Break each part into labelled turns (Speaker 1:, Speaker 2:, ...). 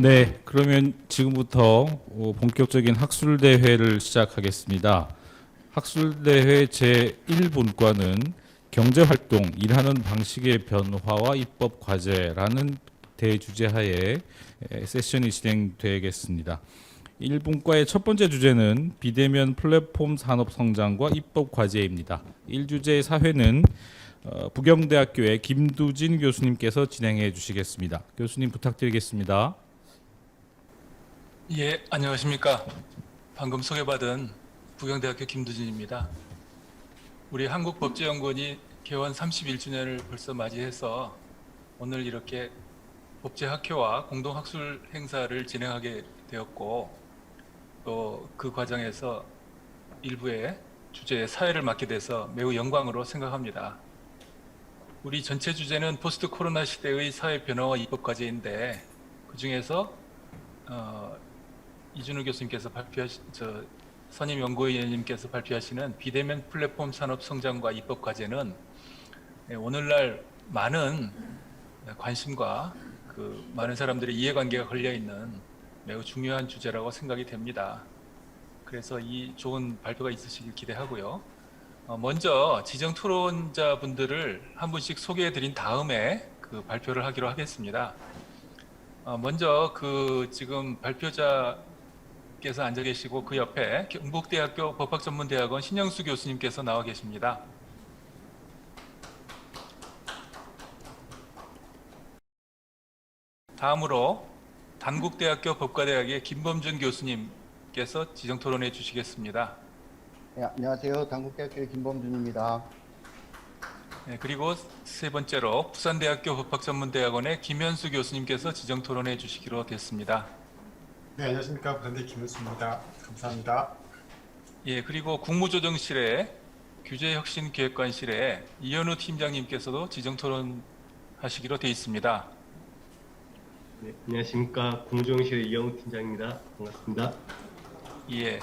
Speaker 1: 네, 그러면 지금부터 본격적인 학술대회를 시작하겠습니다. 학술대회 제1분과는 경제활동, 일하는 방식의 변화와 입법 과제라는 대주제하에 세션이 진행되겠습니다. 1분과의 첫 번째 주제는 비대면 플랫폼 산업 성장과 입법 과제입니다. 1주제 사회는 부경대학교의 김두진 교수님께서 진행해 주시겠습니다. 교수님 부탁드리겠습니다.
Speaker 2: 예, 안녕하십니까. 방금 소개받은 부경대학교 김두진입니다. 우리 한국법제연구원이 개원 31주년을 벌써 맞이해서 오늘 이렇게 법제학회와 공동학술 행사를 진행하게 되었고, 또 그 과정에서 일부의 주제의 사회를 맡게 돼서 매우 영광으로 생각합니다. 우리 전체 주제는 포스트 코로나 시대의 사회 변화와 입법 과제인데, 그 중에서 이준우 교수님께서 선임 연구위원님께서 발표하시는 비대면 플랫폼 산업 성장과 입법 과제는 오늘날 많은 관심과 많은 사람들의 이해관계가 걸려 있는 매우 중요한 주제라고 생각이 됩니다. 그래서 이 좋은 발표가 있으시길 기대하고요. 먼저 지정 토론자 분들을 한 분씩 소개해 드린 다음에 발표를 하기로 하겠습니다. 먼저 지금 발표자께서 앉아 계시고 그 옆에 경북대학교 법학전문대학원 신영수 교수님께서 나와 계십니다. 다음으로 단국대학교 법과대학의 김범준 교수님께서 지정 토론해 주시겠습니다.
Speaker 3: 네, 안녕하세요. 단국대학교의 김범준입니다.
Speaker 2: 네, 그리고 세 번째로 부산대학교 법학전문대학원의 김현수 교수님께서 지정 토론해 주시기로 됐습니다.
Speaker 4: 네, 안녕하십니까. 부산대 김현수입니다. 감사합니다.
Speaker 2: 예, 그리고 국무조정실의 규제혁신기획관실의 이현우 팀장님께서도 지정 토론하시기로 되어 있습니다.
Speaker 5: 네, 안녕하십니까. 국무조정실 이영우 팀장입니다. 반갑습니다.
Speaker 2: 예,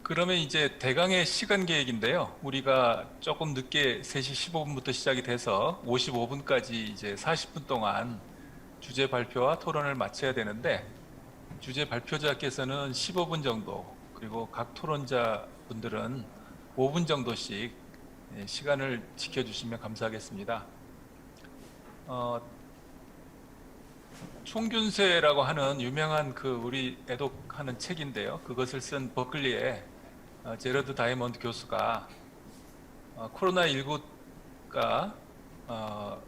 Speaker 2: 그러면 이제 대강의 시간 계획인데요. 우리가 조금 늦게 3시 15분부터 시작이 돼서 55분까지 이제 40분 동안 주제 발표와 토론을 마쳐야 되는데, 주제 발표자께서는 15분 정도, 그리고 각 토론자 분들은 5분 정도씩 시간을 지켜주시면 감사하겠습니다. 총균세라고 하는 유명한 우리 애독하는 책인데요. 그것을 쓴 버클리의 제러드 다이먼드 교수가 코로나19가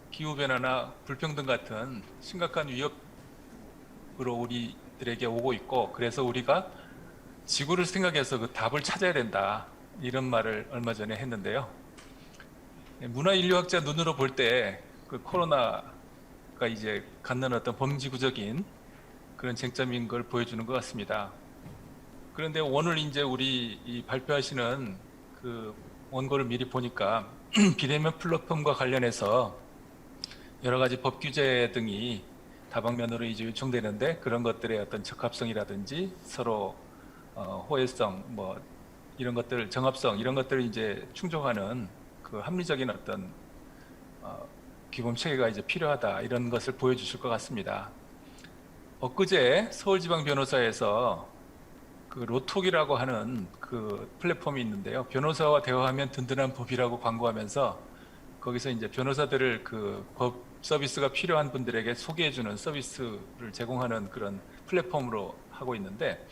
Speaker 2: 기후변화나 불평등 같은 심각한 위협으로 우리들에게 오고 있고, 그래서 우리가 지구를 생각해서 그 답을 찾아야 된다, 이런 말을 얼마 전에 했는데요. 문화인류학자 눈으로 볼 때 코로나가 이제 갖는 어떤 범지구적인 그런 쟁점인 걸 보여주는 것 같습니다. 그런데 오늘 이제 우리 발표하시는 원고를 미리 보니까 비대면 플랫폼과 관련해서 여러 가지 법 규제 등이 다방면으로 이제 요청되는데, 그런 것들의 어떤 적합성이라든지 서로 호혜성, 이런 것들, 정합성, 이런 것들을 이제 충족하는 합리적인 어떤 규범 체계가 이제 필요하다, 이런 것을 보여주실 것 같습니다. 엊그제 서울지방변호사에서 로톡이라고 하는 플랫폼이 있는데요. 변호사와 대화하면 든든한 법이라고 광고하면서 거기서 이제 변호사들을 법 서비스가 필요한 분들에게 소개해주는 서비스를 제공하는 그런 플랫폼으로 하고 있는데,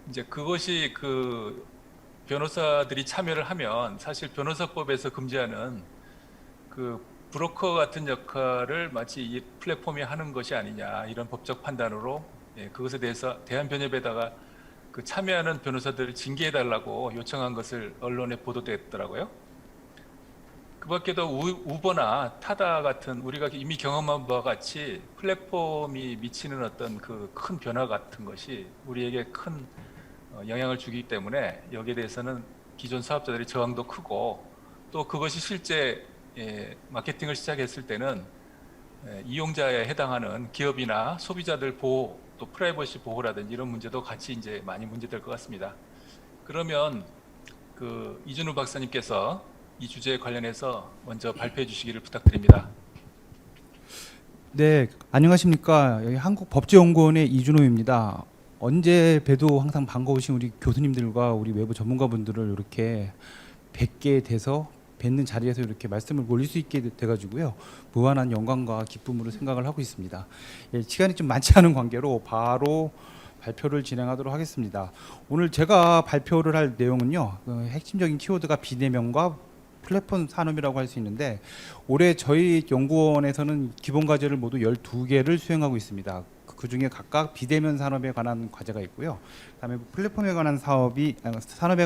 Speaker 2: 이제 그것이 변호사들이 참여를 하면 사실 변호사법에서 금지하는 브로커 같은 역할을 마치 이 플랫폼이 하는 것이 아니냐, 이런 법적 판단으로 그것에 대해서 대한변협에다가 참여하는 변호사들을 징계해달라고 요청한 것을 언론에 보도됐더라고요. 그 밖에도 우버나 타다 같은 우리가 이미 경험한 바와 같이 플랫폼이 미치는 어떤 큰 변화 같은 것이 우리에게 큰 영향을 주기 때문에 여기에 대해서는 기존 사업자들의 저항도 크고, 또 그것이 실제 마케팅을 시작했을 때는 이용자에 해당하는 기업이나 소비자들 보호, 또 프라이버시 보호라든지 이런 문제도 같이 이제 많이 문제될 것 같습니다. 그러면 이준우 박사님께서 이 주제에 관련해서 먼저 발표해 주시기를 부탁드립니다.
Speaker 6: 네, 안녕하십니까. 여기 한국법제연구원의 이준호입니다. 언제 봬도 항상 반가우신 우리 교수님들과 우리 외부 전문가분들을 이렇게 뵙게 돼서 뵙는 자리에서 이렇게 말씀을 올릴 수 있게 돼가지고요. 무한한 영광과 기쁨으로 생각을 하고 있습니다. 예, 시간이 좀 많지 않은 관계로 바로 발표를 진행하도록 하겠습니다. 오늘 제가 발표를 할 내용은요. 핵심적인 키워드가 비대면과 플랫폼 산업이라고 할 수 있는데 올해 저희 연구원에서는 기본 과제를 모두 12개를 수행하고 있습니다. 그 중에 각각 비대면 산업에 관한 과제가 있고요. 그다음에 플랫폼에 관한 산업에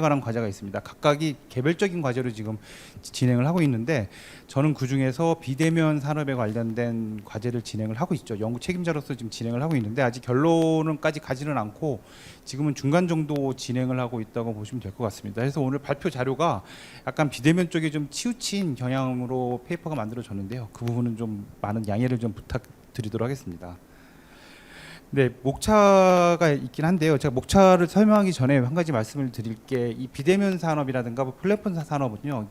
Speaker 6: 관한 과제가 있습니다. 각각이 개별적인 과제로 지금 진행을 하고 있는데 저는 그 중에서 비대면 산업에 관련된 과제를 진행을 하고 있죠. 연구 책임자로서 지금 진행을 하고 있는데 아직 결론까지 가지는 않고 지금은 중간 정도 진행을 하고 있다고 보시면 될 것 같습니다. 그래서 오늘 발표 자료가 약간 비대면 쪽에 좀 치우친 경향으로 페이퍼가 만들어졌는데요. 그 부분은 좀 많은 양해를 좀 부탁드리도록 하겠습니다. 네, 목차가 있긴 한데요. 제가 목차를 설명하기 전에 한 가지 말씀을 드릴 게 이 비대면 산업이라든가 플랫폼 산업은요,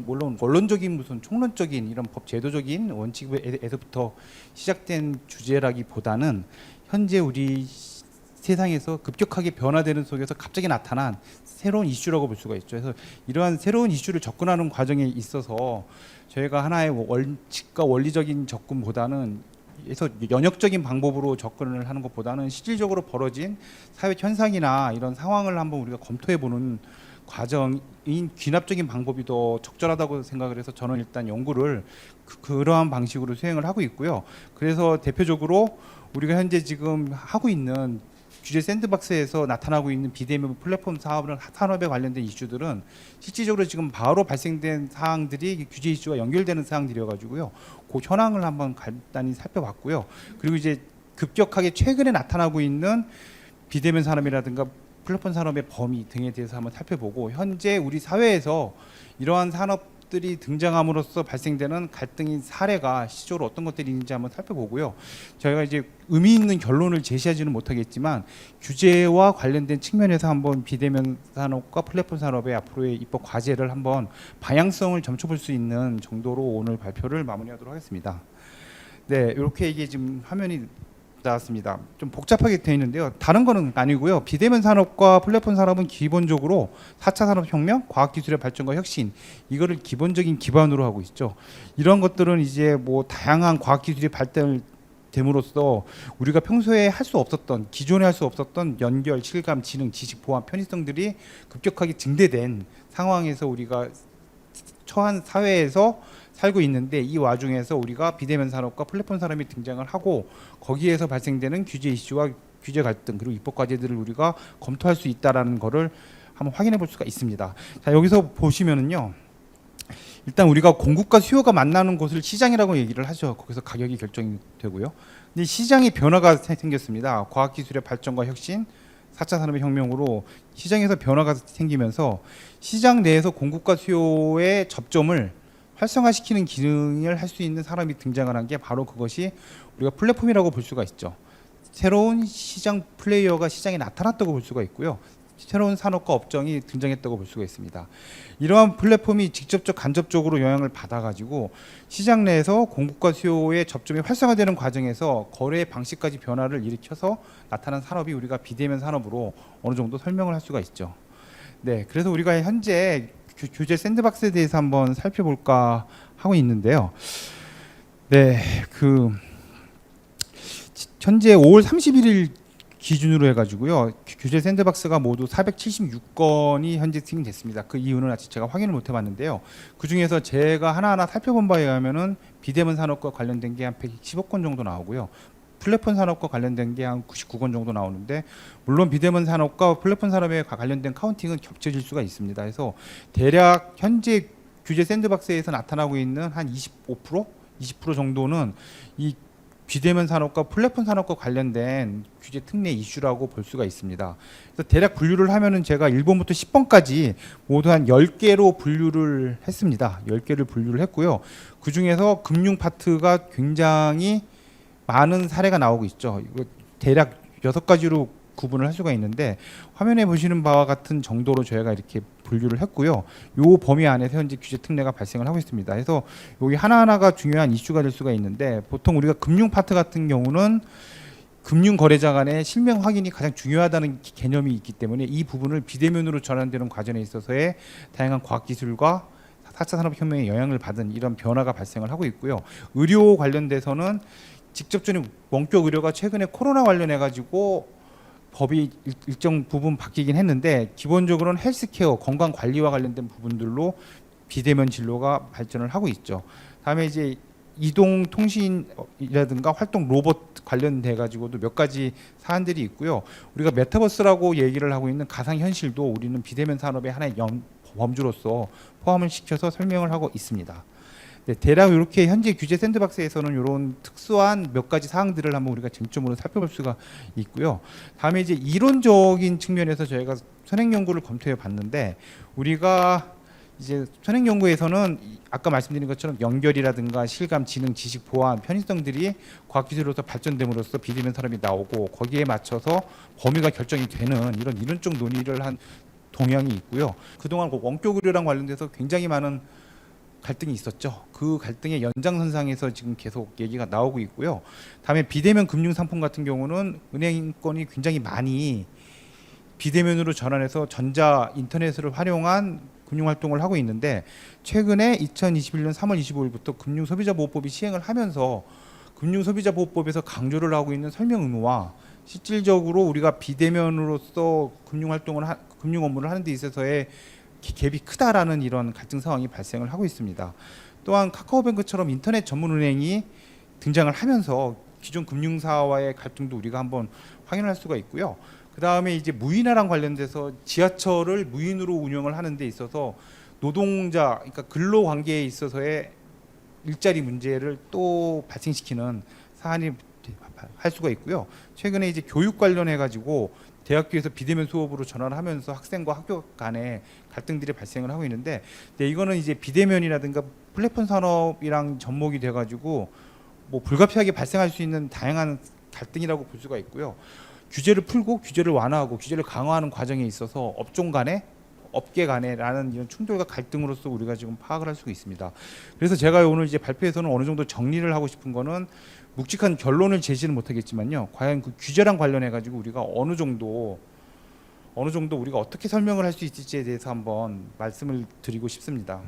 Speaker 6: 물론 원론적인 무슨 총론적인 이런 법 제도적인 원칙에서부터 시작된 주제라기보다는 현재 우리 세상에서 급격하게 변화되는 속에서 갑자기 나타난 새로운 이슈라고 볼 수가 있죠. 그래서 이러한 새로운 이슈를 접근하는 과정에 있어서 저희가 하나의 원칙과 원리적인 접근보다는 그래서 연역적인 방법으로 접근을 하는 것보다는 실질적으로 벌어진 사회 현상이나 이런 상황을 한번 우리가 검토해 보는 과정인 귀납적인 방법이 더 적절하다고 생각을 해서 저는 일단 연구를 그러한 방식으로 수행을 하고 있고요. 그래서 대표적으로 우리가 현재 지금 하고 있는 규제 샌드박스에서 나타나고 있는 비대면 플랫폼 산업에 관련된 이슈들은 실질적으로 지금 바로 발생된 사항들이 규제 이슈와 연결되는 사항들이어 가지고요. 그 현황을 한번 간단히 살펴봤고요. 그리고 이제 급격하게 최근에 나타나고 있는 비대면 산업이라든가 플랫폼 산업의 범위 등에 대해서 한번 살펴보고 현재 우리 사회에서 이러한 산업들이 등장함으로써 발생되는 갈등인 사례가 시적으로 어떤 것들이 있는지 한번 살펴보고요. 저희가 이제 의미 있는 결론을 제시하지는 못하겠지만 규제와 관련된 측면에서 한번 비대면 산업과 플랫폼 산업의 앞으로의 입법 과제를 한번 방향성을 점쳐볼 수 있는 정도로 오늘 발표를 마무리하도록 하겠습니다. 네, 이렇게 이게 지금 화면이 나왔습니다. 좀 복잡하게 되어 있는데요. 다른 거는 아니고요. 비대면 산업과 플랫폼 산업은 기본적으로 4차 산업혁명, 과학기술의 발전과 혁신 이거를 기본적인 기반으로 하고 있죠. 이런 것들은 이제 뭐 다양한 과학기술이 발전을 됨으로써 우리가 평소에 할 수 없었던 기존에 할 수 없었던 연결, 실감, 지능, 지식, 보안, 편의성들이 급격하게 증대된 상황에서 우리가 처한 사회에서 살고 있는데 이 와중에서 우리가 비대면 산업과 플랫폼 산업이 등장을 하고 거기에서 발생되는 규제 이슈와 규제 갈등 그리고 입법 과제들을 우리가 검토할 수 있다라는 거를 한번 확인해 볼 수가 있습니다. 자, 여기서 보시면은요. 일단 우리가 공급과 수요가 만나는 곳을 시장이라고 얘기를 하죠. 거기서 가격이 결정이 되고요. 근데 시장의 변화가 생겼습니다. 과학기술의 발전과 혁신, 4차 산업의 혁명으로 시장에서 변화가 생기면서 시장 내에서 공급과 수요의 접점을 활성화시키는 기능을 할 수 있는 사람이 등장을 한 게 바로 그것이 우리가 플랫폼이라고 볼 수가 있죠. 새로운 시장 플레이어가 시장에 나타났다고 볼 수가 있고요. 새로운 산업과 업종이 등장했다고 볼 수가 있습니다. 이러한 플랫폼이 직접적 간접적으로 영향을 받아가지고 시장 내에서 공급과 수요의 접점이 활성화되는 과정에서 거래 방식까지 변화를 일으켜서 나타난 산업이 우리가 비대면 산업으로 어느 정도 설명을 할 수가 있죠. 네, 그래서 우리가 현재 규제 샌드박스에 대해서 한번 살펴볼까 하고 있는데요. 네, 현재 5월 31일 기준으로 해가지고요. 규제 샌드박스가 모두 476건이 현재 승인됐습니다. 그 이유는 아직 제가 확인을 못 해봤는데요. 그 중에서 제가 하나하나 살펴본 바에 의하면은 비대면 산업과 관련된 게 한 115건 정도 나오고요. 플랫폼 산업과 관련된 게 한 99건 정도 나오는데 물론 비대면 산업과 플랫폼 산업에 관련된 카운팅은 겹쳐질 수가 있습니다. 그래서 대략 현재 규제 샌드박스에서 나타나고 있는 한 25%, 20% 정도는 이 비대면 산업과 플랫폼 산업과 관련된 규제 특례 이슈라고 볼 수가 있습니다. 그래서 대략 분류를 하면은 제가 1번부터 10번까지 모두 한 10개로 분류를 했습니다. 10개를 분류를 했고요. 그 중에서 금융 파트가 굉장히 많은 사례가 나오고 있죠. 이거 대략 6가지로 구분을 할 수가 있는데 화면에 보시는 바와 같은 정도로 저희가 이렇게 분류를 했고요. 요 범위 안에서 현재 규제 특례가 발생을 하고 있습니다. 그래서 여기 하나하나가 중요한 이슈가 될 수가 있는데 보통 우리가 금융 파트 같은 경우는 금융 거래자 간의 실명 확인이 가장 중요하다는 개념이 있기 때문에 이 부분을 비대면으로 전환되는 과정에 있어서의 다양한 과학기술과 4차 산업혁명의 영향을 받은 이런 변화가 발생을 하고 있고요. 의료 관련돼서는 직접적인 원격 의료가 최근에 코로나 관련해 가지고 법이 일정 부분 바뀌긴 했는데 기본적으로는 헬스케어 건강 관리와 관련된 부분들로 비대면 진료가 발전을 하고 있죠. 다음에 이제 이동 통신이라든가 활동 로봇 관련돼 가지고도 몇 가지 사안들이 있고요. 우리가 메타버스라고 얘기를 하고 있는 가상 현실도 우리는 비대면 산업의 하나의 범주로서 포함을 시켜서 설명을 하고 있습니다. 네, 대략 이렇게 현재 규제 샌드박스에서는 이런 특수한 몇 가지 사항들을 한번 우리가 쟁점으로 살펴볼 수가 있고요. 다음에 이제 이론적인 측면에서 저희가 선행 연구를 검토해 봤는데 우리가 이제 선행 연구에서는 아까 말씀드린 것처럼 연결이라든가 실감, 지능, 지식, 보안, 편의성들이 과학기술로서 발전됨으로써 비대면 산업이 나오고 거기에 맞춰서 범위가 결정이 되는 이런 이론적 논의를 한 동향이 있고요. 그동안 원격 의료랑 관련돼서 굉장히 많은 갈등이 있었죠. 그 갈등의 연장선상에서 지금 계속 얘기가 나오고 있고요. 다음에 비대면 금융 상품 같은 경우는 은행권이 굉장히 많이 비대면으로 전환해서 전자 인터넷을 활용한 금융 활동을 하고 있는데 최근에 2021년 3월 25일부터 금융소비자보호법이 시행을 하면서 금융소비자보호법에서 강조를 하고 있는 설명 의무와 실질적으로 우리가 비대면으로서 금융 업무를 하는 데 있어서의 갭이 크다라는 이런 갈등 상황이 발생을 하고 있습니다. 또한 카카오뱅크처럼 인터넷 전문 은행이 등장을 하면서 기존 금융사와의 갈등도 우리가 한번 확인할 수가 있고요. 그 다음에 이제 무인화랑 관련돼서 지하철을 무인으로 운영을 하는 데 있어서 노동자, 그러니까 근로 관계에 있어서의 일자리 문제를 또 발생시키는 사안이 할 수가 있고요. 최근에 이제 교육 관련해 가지고 대학교에서 비대면 수업으로 전환하면서 학생과 학교 간에 갈등들이 발생을 하고 있는데, 이거는 이제 비대면이라든가 플랫폼 산업이랑 접목이 돼가지고 뭐 불가피하게 발생할 수 있는 다양한 갈등이라고 볼 수가 있고요. 규제를 풀고 규제를 완화하고 규제를 강화하는 과정에 있어서 업종 간에 업계 간에라는 이런 충돌과 갈등으로서 우리가 지금 파악을 할 수 있습니다. 그래서 제가 오늘 이제 발표에서는 어느 정도 정리를 하고 싶은 거는 묵직한 결론을 제시는 못하겠지만요. 과연 그 규제랑 관련해 가지고 우리가 어느 정도 우리가 어떻게 설명을 할 수 있을지에 대해서 한번 말씀을 드리고 싶습니다.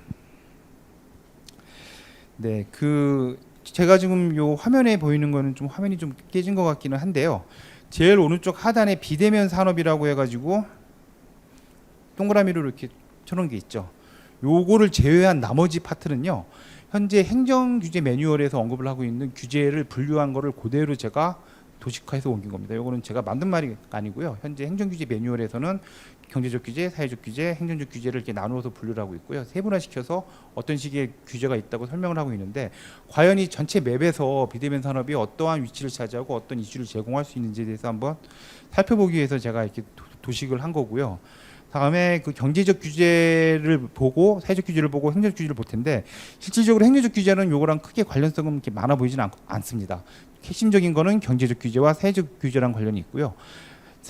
Speaker 6: 네, 제가 지금 요 화면에 보이는 거는 좀 화면이 좀 깨진 것 같기는 한데요. 제일 오른쪽 하단에 비대면 산업이라고 해가지고 동그라미로 이렇게 쳐놓은 게 있죠. 요거를 제외한 나머지 파트는요. 현재 행정규제 매뉴얼에서 언급을 하고 있는 규제를 분류한 거를 그대로 제가 도식화해서 옮긴 겁니다. 요거는 제가 만든 말이 아니고요. 현재 행정규제 매뉴얼에서는 경제적 규제, 사회적 규제, 행정적 규제를 이렇게 나누어서 분류를 하고 있고요. 세분화시켜서 어떤 식의 규제가 있다고 설명을 하고 있는데, 과연 이 전체 맵에서 비대면 산업이 어떠한 위치를 차지하고 어떤 이슈를 제공할 수 있는지에 대해서 한번 살펴보기 위해서 제가 이렇게 도식을 한 거고요. 다음에 그 경제적 규제를 보고 사회적 규제를 보고 행정적 규제를 볼 텐데, 실질적으로 행정적 규제는 요거랑 크게 관련성은 이렇게 많아 보이지는 않습니다. 핵심적인 거는 경제적 규제와 사회적 규제랑 관련이 있고요.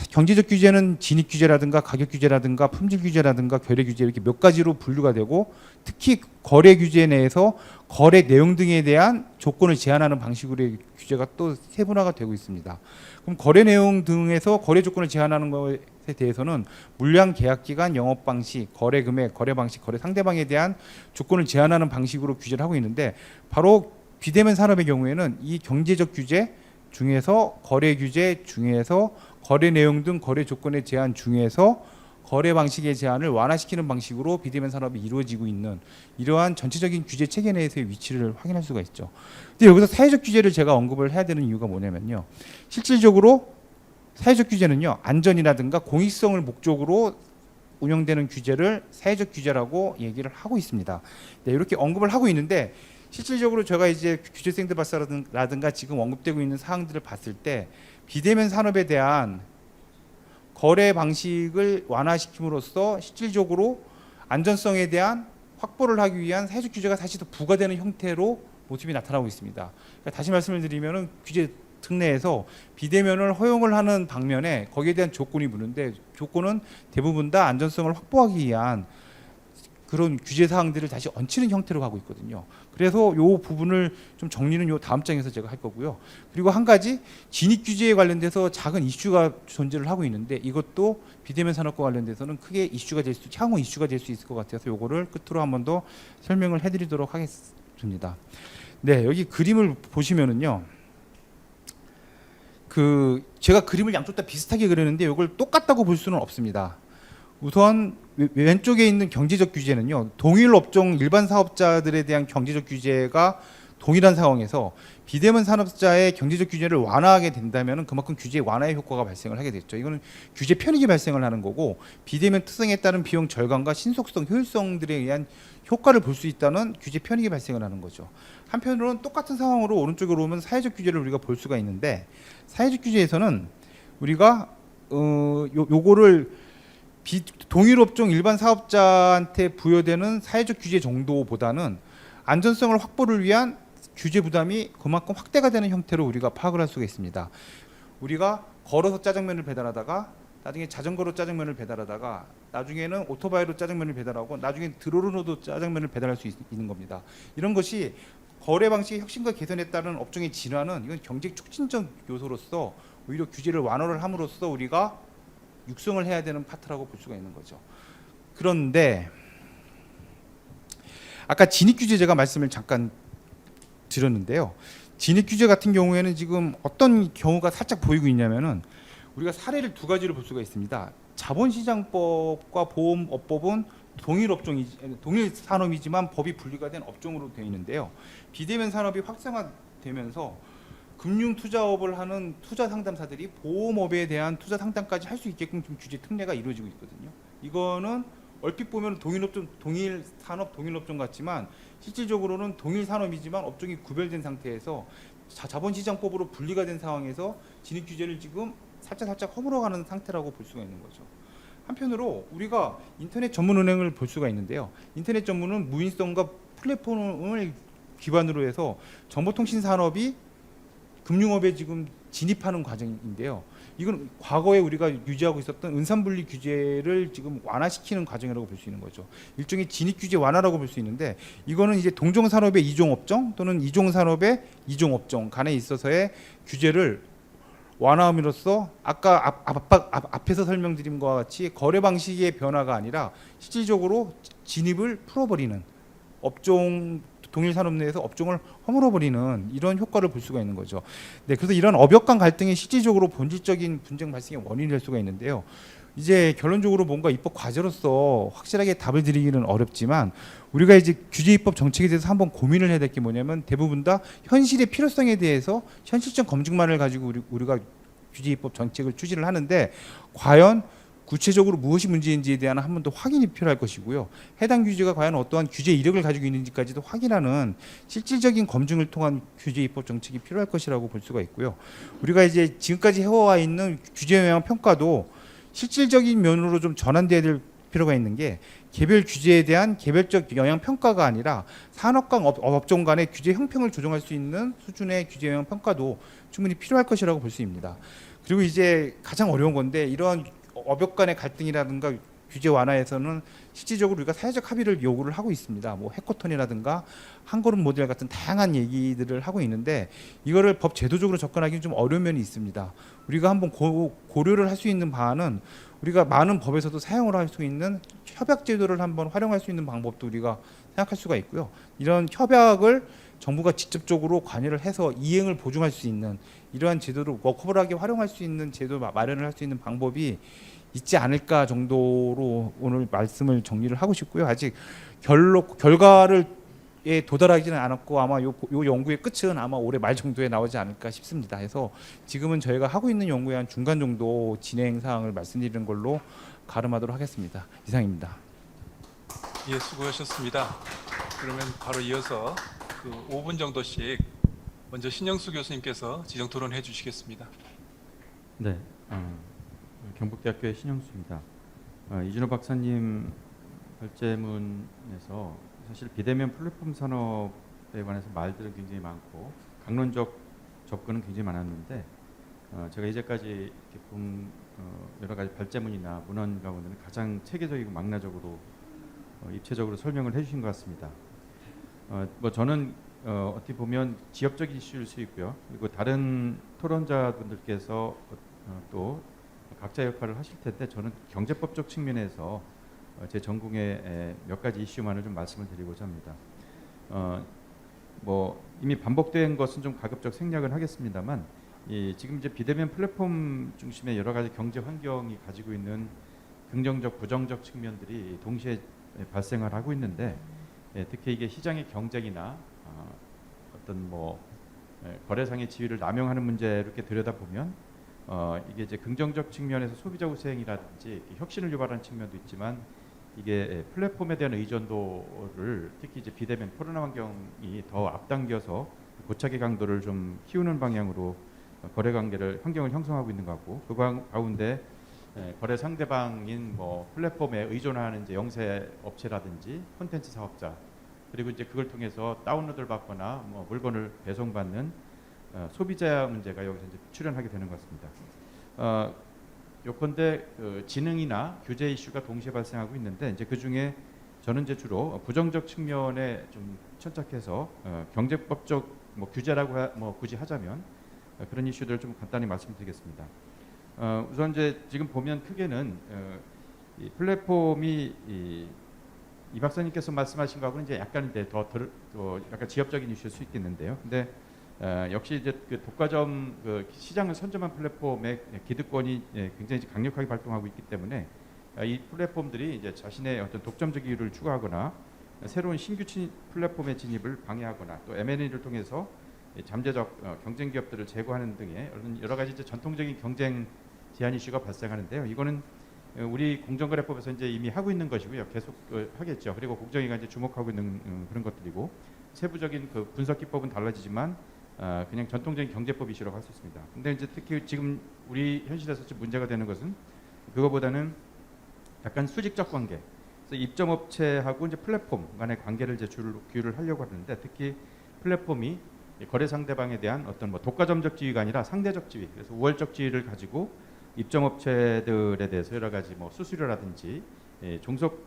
Speaker 6: 경제적 규제는 진입 규제라든가 가격 규제라든가 품질 규제라든가 거래 규제 이렇게 몇 가지로 분류가 되고, 특히 거래 규제 내에서 거래 내용 등에 대한 조건을 제한하는 방식으로의 규제가 또 세분화가 되고 있습니다. 그럼 거래 내용 등에서 거래 조건을 제한하는 것에 대해서는 물량 계약 기간, 영업 방식, 거래 금액, 거래 방식, 거래 상대방에 대한 조건을 제한하는 방식으로 규제를 하고 있는데, 바로 비대면 산업의 경우에는 이 경제적 규제 중에서 거래 규제 중에서 거래 내용 등 거래 조건의 제한 중에서 거래 방식의 제한을 완화시키는 방식으로 비대면 산업이 이루어지고 있는 이러한 전체적인 규제 체계 내에서의 위치를 확인할 수가 있죠. 근데 여기서 사회적 규제를 제가 언급을 해야 되는 이유가 뭐냐면요. 실질적으로 사회적 규제는요, 안전이라든가 공익성을 목적으로 운영되는 규제를 사회적 규제라고 얘기를 하고 있습니다. 네, 이렇게 언급을 하고 있는데, 실질적으로 제가 이제 규제 샌드박스라든가 지금 언급되고 있는 사항들을 봤을 때 비대면 산업에 대한 거래 방식을 완화시킴으로써 실질적으로 안전성에 대한 확보를 하기 위한 사회적 규제가 사실 더 부과되는 형태로 모습이 나타나고 있습니다. 그러니까 다시 말씀을 드리면은 규제 특례에서 비대면을 허용을 하는 방면에 거기에 대한 조건이 묻는데 조건은 대부분 다 안전성을 확보하기 위한 그런 규제 사항들을 다시 얹히는 형태로 가고 있거든요. 그래서 요 부분을 좀 정리는 요 다음 장에서 제가 할 거고요. 그리고 한 가지 진입 규제에 관련돼서 작은 이슈가 존재를 하고 있는데 이것도 비대면 산업과 관련돼서는 크게 이슈가 될 수, 향후 이슈가 될 수 있을 것 같아서 요거를 끝으로 한 번 더 설명을 해드리도록 하겠습니다. 네, 여기 그림을 보시면은요. 그 제가 그림을 양쪽 다 비슷하게 그렸는데 이걸 똑같다고 볼 수는 없습니다. 우선 왼쪽에 있는 경제적 규제는요. 동일 업종 일반 사업자들에 대한 경제적 규제가 동일한 상황에서 비대면 산업자의 경제적 규제를 완화하게 된다면 그만큼 규제 완화의 효과가 발생을 하게 됐죠. 이거는 규제 편익이 발생을 하는 거고 비대면 특성에 따른 비용 절감과 신속성, 효율성들에 의한 효과를 볼 수 있다는 규제 편익이 발생을 하는 거죠. 한편으로는 똑같은 상황으로 오른쪽으로 오면 사회적 규제를 우리가 볼 수가 있는데 사회적 규제에서는 우리가 요거를 동일 업종 일반 사업자한테 부여되는 사회적 규제 정도보다는 안전성을 확보를 위한 규제 부담이 그만큼 확대가 되는 형태로 우리가 파악을 할 수가 있습니다. 우리가 걸어서 짜장면을 배달하다가 나중에 자전거로 짜장면을 배달하다가 나중에는 오토바이로 짜장면을 배달하고 나중에 드론으로도 짜장면을 배달할 수 있는 겁니다. 이런 것이 거래 방식의 혁신과 개선에 따른 업종의 진화는 이건 경제 촉진적 요소로서 오히려 규제를 완화를 함으로써 우리가 육성을 해야 되는 파트라고 볼 수가 있는 거죠. 그런데 아까 진입 규제 제가 말씀을 잠깐 드렸는데요. 진입 규제 같은 경우에는 지금 어떤 경우가 살짝 보이고 있냐면은 우리가 사례를 두 가지로 볼 수가 있습니다. 자본시장법과 보험업법은 동일 산업이지만 법이 분리가 된 업종으로 되어 있는데요. 비대면 산업이 활성화되면서 금융 투자업을 하는 투자 상담사들이 보험업에 대한 투자 상담까지 할 수 있게끔 좀 규제 특례가 이루어지고 있거든요. 이거는 얼핏 보면 동일 산업, 동일 업종 같지만 실질적으로는 동일 산업이지만 업종이 구별된 상태에서 자본시장법으로 분리가 된 상황에서 진입 규제를 지금 살짝 허물어가는 상태라고 볼 수가 있는 거죠. 한편으로 우리가 인터넷 전문은행을 볼 수가 있는데요. 인터넷 전문은 무인성과 플랫폼을 기반으로 해서 정보통신 산업이 금융업에 지금 진입하는 과정인데요. 이건 과거에 우리가 유지하고 있었던 은산분리 규제를 지금 완화시키는 과정이라고 볼 수 있는 거죠. 일종의 진입 규제 완화라고 볼 수 있는데 이거는 이제 동종산업의 이종업종 또는 이종산업의 이종업종 간에 있어서의 규제를 완화함으로써 아까 앞에서 설명드린 것과 같이 거래 방식의 변화가 아니라 실질적으로 진입을 풀어버리는 업종 동일 산업 내에서 업종을 허물어버리는 이런 효과를 볼 수가 있는 거죠. 네, 그래서 이런 업역 간 갈등이 실질적으로 본질적인 분쟁 발생의 원인이 될 수가 있는데요. 이제 결론적으로 뭔가 입법 과제로서 확실하게 답을 드리기는 어렵지만 우리가 이제 규제 입법 정책에 대해서 한번 고민을 해야 될 게 뭐냐면 대부분 다 현실의 필요성에 대해서 현실적 검증만을 가지고 우리가 규제 입법 정책을 추진을 하는데 과연 구체적으로 무엇이 문제인지에 대한 한 번 더 확인이 필요할 것이고요. 해당 규제가 과연 어떠한 규제 이력을 가지고 있는지까지도 확인하는 실질적인 검증을 통한 규제 입법 정책이 필요할 것이라고 볼 수가 있고요. 우리가 이제 지금까지 해와 있는 규제 영향 평가도 실질적인 면으로 좀 전환돼야 될 필요가 있는 게 개별 규제에 대한 개별적 영향 평가가 아니라 산업과 업종 간의 규제 형평을 조정할 수 있는 수준의 규제 영향 평가도 충분히 필요할 것이라고 볼 수 있습니다. 그리고 이제 가장 어려운 건데 이러한 업역 간의 갈등이라든가 규제 완화에서는 실질적으로 우리가 사회적 합의를 요구를 하고 있습니다. 뭐 해코톤이라든가 한걸음 모델 같은 다양한 얘기들을 하고 있는데 이거를 법 제도적으로 접근하기는 좀 어려운 면이 있습니다. 우리가 한번 고려를 할 수 있는 바는 우리가 많은 법에서도 사용을 할 수 있는 협약 제도를 한번 활용할 수 있는 방법도 우리가 생각할 수가 있고요. 이런 협약을 정부가 직접적으로 관여를 해서 이행을 보증할 수 있는 이러한 제도를 워커블하게 활용할 수 있는 제도 마련을 할 수 있는 방법이 있지 않을까 정도로 오늘 말씀을 정리를 하고 싶고요. 아직 결과를 도달하지는 않았고 아마 요 연구의 끝은 아마 올해 말 정도에 나오지 않을까 싶습니다. 그래서 지금은 저희가 하고 있는 연구의 한 중간 정도 진행 사항을 말씀드리는 걸로 가름하도록 하겠습니다. 이상입니다.
Speaker 2: 예, 수고하셨습니다. 그러면 바로 이어서 그 5분 정도씩 먼저 신영수 교수님께서 지정 토론해 주시겠습니다.
Speaker 7: 네, 경북대학교의 신영수입니다. 이준호 박사님 결재문에서 사실 비대면 플랫폼 산업에 관해서 말들은 굉장히 많고 강론적 접근은 굉장히 많았는데 제가 이제까지 이렇게 본 여러 가지 발제문이나 문헌 가운데는 가장 체계적이고 망라적으로 입체적으로 설명을 해주신 것 같습니다. 뭐 저는 어떻게 보면 지역적 이슈일 수 있고요. 그리고 다른 토론자분들께서 또 각자 역할을 하실 텐데 저는 경제법적 측면에서 제 전공의 몇 가지 이슈만을 좀 말씀을 드리고자 합니다. 뭐 이미 반복된 것은 좀 가급적 생략을 하겠습니다만 지금 이제 비대면 플랫폼 중심의 여러 가지 경제 환경이 가지고 있는 긍정적, 부정적 측면들이 동시에 발생을 하고 있는데 특히 이게 시장의 경쟁이나 어떤 뭐 거래상의 지위를 남용하는 문제를 이렇게 들여다보면 이게 이제 긍정적 측면에서 소비자 후생이라든지 혁신을 유발하는 측면도 있지만 이게 플랫폼에 대한 의존도를 특히 이제 비대면 코로나 환경이 더 앞당겨서 고착의 강도를 좀 키우는 방향으로 거래 관계를 환경을 형성하고 있는 것 같고 그 가운데 거래 상대방인 뭐 플랫폼에 의존하는 이제 영세 업체라든지 콘텐츠 사업자 그리고 이제 그걸 통해서 다운로드를 받거나 뭐 물건을 배송받는 소비자 문제가 여기서 이제 출현하게 되는 것 같습니다. 요컨대 지능이나 규제 이슈가 동시에 발생하고 있는데 이제 그 중에 저는 이제 주로 부정적 측면에 좀 천착해서 경제법적 뭐 규제라고 뭐 굳이 하자면 그런 이슈들을 좀 간단히 말씀드리겠습니다. 우선 이제 지금 보면 크게는 이 플랫폼이 이 박사님께서 말씀하신 거하고는 이제 약간 이제 더 약간 지역적인 이슈일 수 있겠는데요. 근데 역시 이제 그 독과점 그 시장을 선점한 플랫폼의 기득권이 굉장히 강력하게 발동하고 있기 때문에 이 플랫폼들이 이제 자신의 어떤 독점적 이유를 추구하거나 새로운 신규 플랫폼의 진입을 방해하거나 또 M&A를 통해서 잠재적 경쟁 기업들을 제거하는 등의 여러 가지 이제 전통적인 경쟁 제한 이슈가 발생하는데요. 이거는 우리 공정거래법에서 이제 이미 하고 있는 것이고요. 계속 하겠죠. 그리고 공정위가 이제 주목하고 있는 그런 것들이고 세부적인 그 분석 기법은 달라지지만 그냥 전통적인 경제법 이슈라고 할 수 있습니다. 근데 이제 특히 지금 우리 현실에서 좀 문제가 되는 것은 그거보다는 약간 수직적 관계. 그래서 입점업체하고 이제 플랫폼 간의 관계를 이제 규율을 하려고 하는데 특히 플랫폼이 거래 상대방에 대한 어떤 뭐 독과점적 지위가 아니라 상대적 지위, 그래서 우월적 지위를 가지고 입점업체들에 대해서 여러 가지 뭐 수수료라든지 종속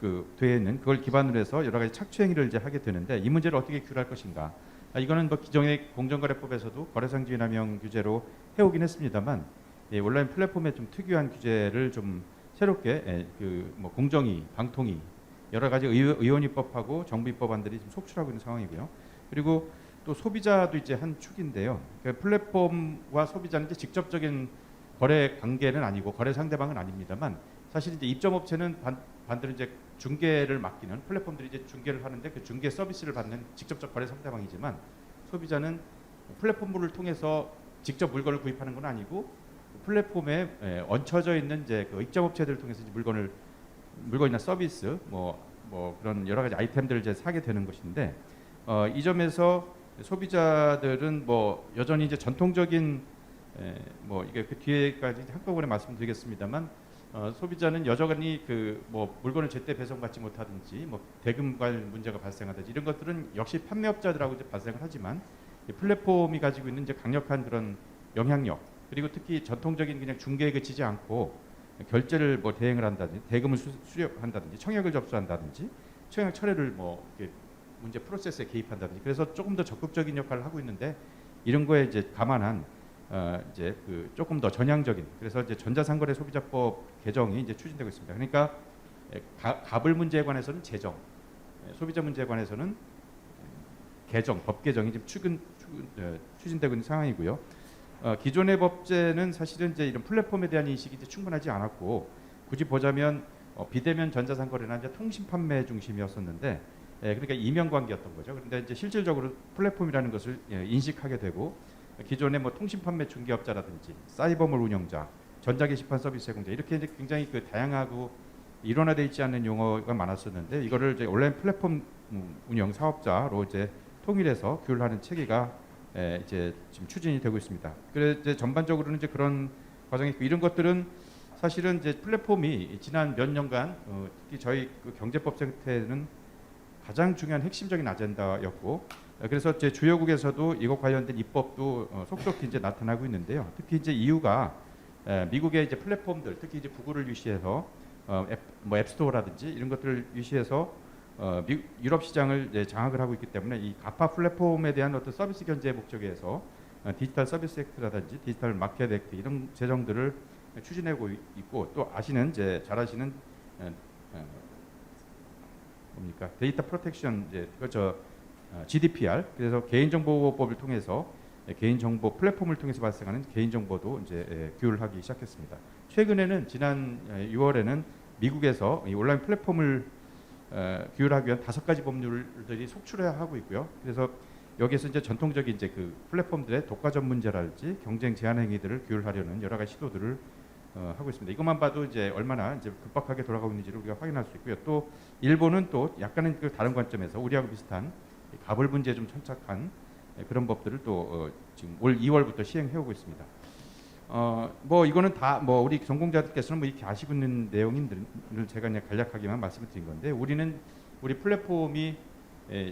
Speaker 7: 되어 있는 그걸 기반으로 해서 여러 가지 착취 행위를 이제 하게 되는데 이 문제를 어떻게 규율할 것인가? 이거는 뭐 기존의 공정거래법에서도 거래상 지위 남용 규제로 해오긴 했습니다만 온라인 플랫폼에 좀 특유한 규제를 좀 새롭게 그 뭐 공정위, 방통위 여러 가지 의원입법하고 정부 입법안들이 지금 속출하고 있는 상황이고요. 그리고 또 소비자도 이제 한 축인데요. 그러니까 플랫폼과 소비자는 이제 직접적인 거래 관계는 아니고 거래 상대방은 아닙니다만 사실 이제 입점업체는 반대로 이제 중개를 맡기는 플랫폼들이 이제 중개를 하는데 그 중개 서비스를 받는 직접적 거래 상대방이지만 소비자는 플랫폼을 통해서 직접 물건을 구입하는 건 아니고 플랫폼에 얹혀져 있는 이제 그 입점업체들을 통해서 이제 물건이나 서비스 뭐 그런 여러 가지 아이템들을 이제 사게 되는 것인데 이 점에서 소비자들은 뭐 여전히 이제 전통적인 뭐 이게 그 뒤에까지 한꺼번에 말씀드리겠습니다만 소비자는 여전히 그 뭐 물건을 제때 배송받지 못하든지 뭐 대금관 문제가 발생하든지 이런 것들은 역시 판매업자들하고 이제 발생을 하지만 이 플랫폼이 가지고 있는 이제 강력한 그런 영향력 그리고 특히 전통적인 그냥 중개에 그치지 않고 결제를 뭐 대행을 한다든지 대금을 수령한다든지 청약을 접수한다든지 청약 철회를 뭐 이렇게 문제 프로세스에 개입한다든지 그래서 조금 더 적극적인 역할을 하고 있는데 이런 거에 이제 감안한 이제 그 조금 더 전향적인 그래서 이제 전자상거래 소비자법 개정이 이제 추진되고 있습니다. 그러니까 가불 문제에 관해서는 제정, 소비자 문제에 관해서는 개정, 법 개정이 지금 추진되고 있는 상황이고요. 기존의 법제는 사실은 이제 이런 플랫폼에 대한 인식이 이제 충분하지 않았고 굳이 보자면 비대면 전자상거래나 이제 통신 판매 중심이었었는데 그러니까 이면관계였던 거죠. 그런데 이제 실질적으로 플랫폼이라는 것을 인식하게 되고 기존의 뭐 통신 판매 중개업자라든지 사이버몰 운영자, 전자게시판 서비스 제공자 이렇게 이제 굉장히 그 다양하고 일원화되어 있지 않는 용어가 많았었는데 이거를 이제 온라인 플랫폼 운영 사업자로 이제 통일해서 규율하는 체계가 이제 지금 추진이 되고 있습니다. 그래서 이제 전반적으로는 이제 그런 과정이 있고 이런 것들은 사실은 이제 플랫폼이 지난 몇 년간 특히 저희 그 경제법 생태는 가장 중요한 핵심적인 아젠다였고 그래서 이제 주요국에서도 이것 관련된 입법도 속속히 이제 나타나고 있는데요. 특히 이제 EU가 미국의 이제 플랫폼들, 특히 이제 구글을 위시해서 뭐 앱스토어라든지 이런 것들을 위시해서 유럽 시장을 이제 장악을 하고 있기 때문에 이 가파 플랫폼에 대한 어떤 서비스 견제 목적에서 디지털 서비스 액트라든지 디지털 마켓 액트 이런 제정들을 추진하고 있고, 또 아시는 이제 잘 아시는 뭡니까 데이터 프로텍션 이제 GDPR, 그래서 개인정보보호법을 통해서 개인정보 플랫폼을 통해서 발생하는 개인정보도 이제 규율하기 시작했습니다. 최근에는 지난 6월에는 미국에서 이 온라인 플랫폼을 규율하기 위한 5가지 법률들이 속출하고 있고요. 그래서 여기에서 이제 전통적인 이제 그 플랫폼들의 독과점 문제랄지 경쟁 제한 행위들을 규율하려는 여러 가지 시도들을 하고 있습니다. 이것만 봐도 이제 얼마나 이제 급박하게 돌아가고 있는지를 우리가 확인할 수 있고요. 또 일본은 또 약간은 그 다른 관점에서 우리하고 비슷한 가불 문제에 좀 천착한 그런 법들을 또 지금 올 2월부터 시행해 오고 있습니다. 뭐 이거는 다 뭐 우리 전공자들께서는 뭐 이렇게 아시고 있는 내용인들을 제가 그냥 간략하게만 말씀을 드린 건데, 우리 플랫폼이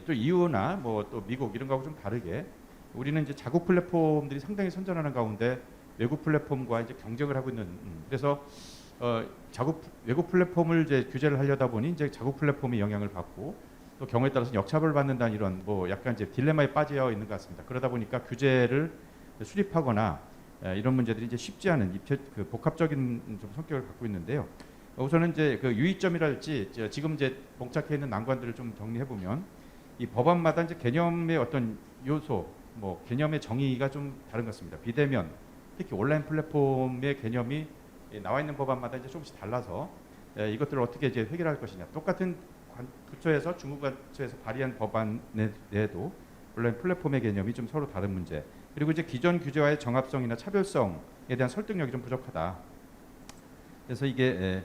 Speaker 7: 또 EU나 뭐 또 미국 이런 거하고 좀 다르게 우리는 이제 자국 플랫폼들이 상당히 선전하는 가운데 외국 플랫폼과 이제 경쟁을 하고 있는 그래서 외국 플랫폼을 이제 규제를 하려다 보니 이제 자국 플랫폼이 영향을 받고 또 경우에 따라서 역차별 받는다는 이런 뭐 약간 이제 딜레마에 빠져 있는 것 같습니다. 그러다 보니까 규제를 수립하거나 이런 문제들이 이제 쉽지 않은 그 복합적인 좀 성격을 갖고 있는데요. 우선은 이제 그 유의점이랄지 지금 이제 봉착해 있는 난관들을 좀 정리해 보면, 이 법안마다 이제 개념의 어떤 요소, 뭐 개념의 정의가 좀 다른 것 같습니다. 비대면, 특히 온라인 플랫폼의 개념이 나와 있는 법안마다 이제 조금씩 달라서 이것들을 어떻게 이제 해결할 것이냐. 똑같은 부처에서 중부관처에서 발의한 법안 내에도 온라인 플랫폼의 개념이 좀 서로 다른 문제. 그리고 이제 기존 규제와의 정합성이나 차별성에 대한 설득력이 좀 부족하다. 그래서 이게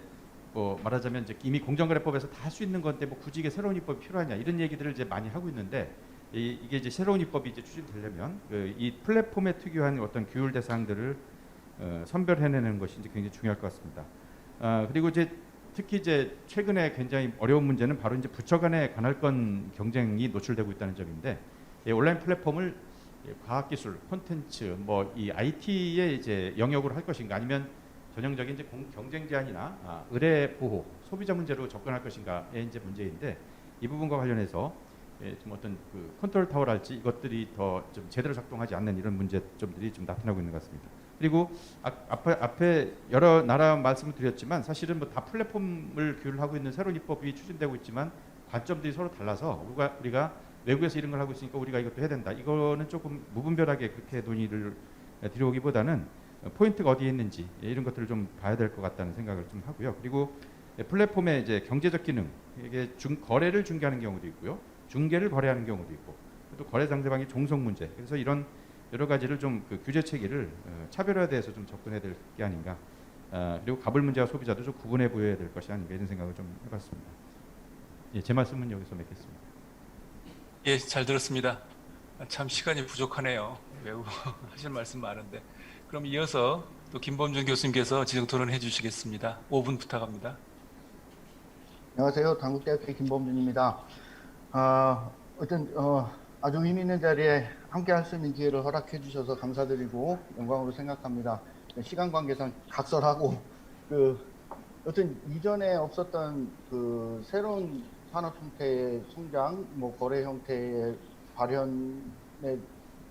Speaker 7: 뭐 말하자면 이제 이미 공정거래법에서 다 할 수 있는 건데 뭐 굳이 이게 새로운 입법이 필요하냐 이런 얘기들을 이제 많이 하고 있는데, 이게 이제 새로운 입법이 이제 추진되려면 이 플랫폼에 특유한 어떤 규율 대상들을 선별해내는 것이 이제 굉장히 중요할 것 같습니다. 그리고 이제 특히 이제 최근에 굉장히 어려운 문제는 바로 이제 부처 간의 관할권 경쟁이 노출되고 있다는 점인데, 온라인 플랫폼을 과학기술, 콘텐츠, 뭐 이 IT의 이제 영역으로 할 것인가, 아니면 전형적인 이제 경쟁 제한이나 의뢰 보호, 소비자 문제로 접근할 것인가의 이제 문제인데, 이 부분과 관련해서 좀 어떤 그 컨트롤 타워랄지 이것들이 더 좀 제대로 작동하지 않는 이런 문제점들이 좀 나타나고 있는 것 같습니다. 그리고 앞에 여러 나라 말씀을 드렸지만 사실은 뭐 다 플랫폼을 규율하고 있는 새로운 입법이 추진되고 있지만 관점들이 서로 달라서 우리가 외국에서 이런 걸 하고 있으니까 우리가 이것도 해야 된다. 이거는 조금 무분별하게 그렇게 논의를 들여오기보다는 포인트가 어디에 있는지 이런 것들을 좀 봐야 될 것 같다는 생각을 좀 하고요. 그리고 플랫폼의 이제 경제적 기능, 이게 거래를 중개하는 경우도 있고요, 중개를 거래하는 경우도 있고, 또 거래 상대방의 종속 문제. 그래서 이런 여러 가지를 좀 그 규제 체계를 차별화돼서 좀 접근해야 될 게 아닌가. 그리고 가불 문제와 소비자도 좀 구분해 보여야 될 것이 아닌가 이런 생각을 좀 해봤습니다. 예, 제 말씀은 여기서 맺겠습니다.
Speaker 2: 예, 잘 들었습니다. 참 시간이 부족하네요. 매우 하실 말씀 많은데. 그럼 이어서 또 김범준 교수님께서 지정 토론해 주시겠습니다. 5분 부탁합니다.
Speaker 3: 안녕하세요. 당국대학교 김범준입니다. 아주 의미 있는 자리에 함께 할 수 있는 기회를 허락해 주셔서 감사드리고 영광으로 생각합니다. 시간 관계상 각설하고 이전에 없었던 그 새로운 산업 형태의 성장, 뭐 거래 형태의 발현에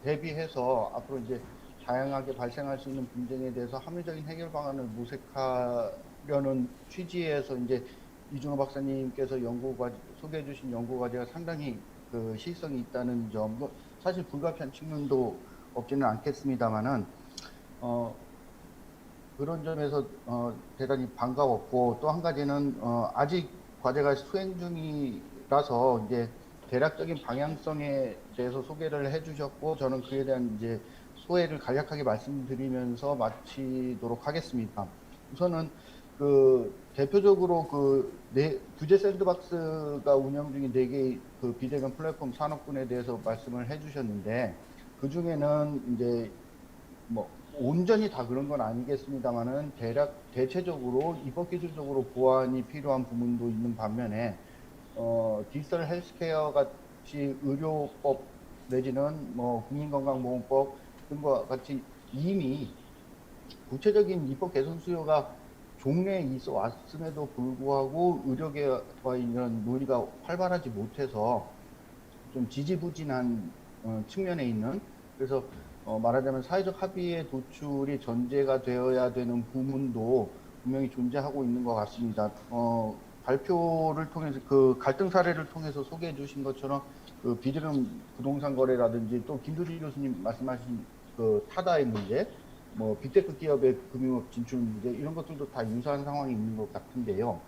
Speaker 3: 대비해서 앞으로 이제 다양하게 발생할 수 있는 분쟁에 대해서 합리적인 해결 방안을 모색하려는 취지에서 이제 이준호 박사님께서 소개해 주신 연구 과제가 상당히 그 시의성이 있다는 점, 사실 불가피한 측면도 없지는 않겠습니다만은 그런 점에서 대단히 반가웠고, 또 한 가지는 아직 과제가 수행 중이라서 이제 대략적인 방향성에 대해서 소개를 해주셨고, 저는 그에 대한 이제 소회를 간략하게 말씀드리면서 마치도록 하겠습니다. 우선은 대표적으로 규제 샌드박스가 운영 중인 4개의 그 비대면 플랫폼 산업군에 대해서 말씀을 해주셨는데, 그 중에는 이제 뭐 온전히 다 그런 건 아니겠습니다만은 대체적으로 입법 기술적으로 보완이 필요한 부분도 있는 반면에 디지털 헬스케어 같이 의료법 내지는 뭐 국민건강보험법 등과 같이 이미 구체적인 입법 개선 수요가 종래에 있어 왔음에도 불구하고 의료계와 이런 논의가 활발하지 못해서 좀 지지부진한 측면에 있는, 그래서 말하자면 사회적 합의의 도출이 전제가 되어야 되는 부분도 분명히 존재하고 있는 것 같습니다. 발표를 통해서 그 갈등 사례를 통해서 소개해 주신 것처럼 그 비드름 부동산 거래라든지 또 김두리 교수님 말씀하신 그 타다의 문제, 뭐 빅테크 기업의 금융업 진출 문제, 이런 것들도 다 유사한 상황이 있는 것 같은데요.